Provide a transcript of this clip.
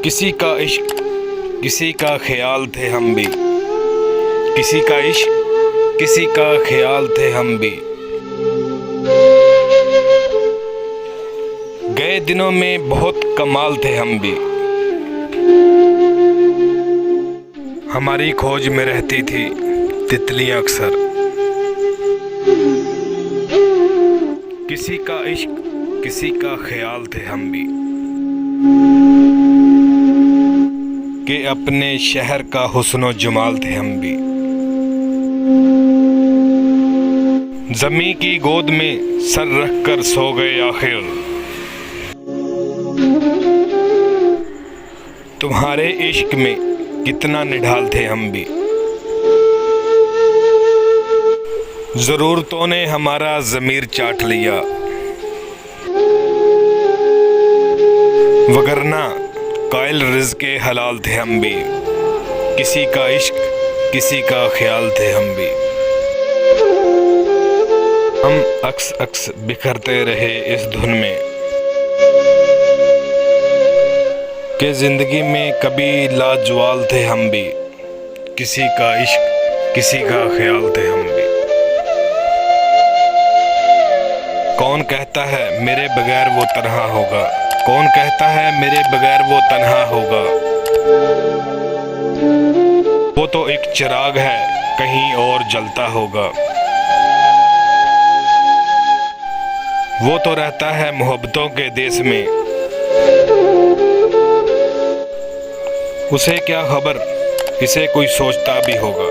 किसी का इश्क किसी का ख्याल थे हम भी, किसी का इश्क किसी का ख्याल थे हम भी। गए दिनों में बहुत कमाल थे हम भी। हमारी खोज में रहती थी तितलियां अक्सर। किसी का इश्क किसी का ख्याल थे हम भी, कि अपने शहर का हुस्नो जमाल थे हम भी। ज़मीं की गोद में सर रख कर सो गए आखिर, तुम्हारे इश्क में कितना निढाल थे हम भी। ज़रूरतों ने हमारा ज़मीर चाट लिया, वगरना कायल रिज़्क़े हलाल थे हम भी। किसी का इश्क किसी का ख्याल थे हम भी। हम अक्स बिखरते रहे इस धुन में, कि ज़िंदगी में कभी लाजवाल थे हम भी। किसी का इश्क किसी का ख्याल थे हम भी। कौन कहता है मेरे बगैर वो तन्हा होगा, कौन कहता है मेरे बगैर वो तन्हा होगा। वो तो एक चिराग है कहीं और जलता होगा। वो तो रहता है मोहब्बतों के देश में, उसे क्या खबर इसे कोई सोचता भी होगा।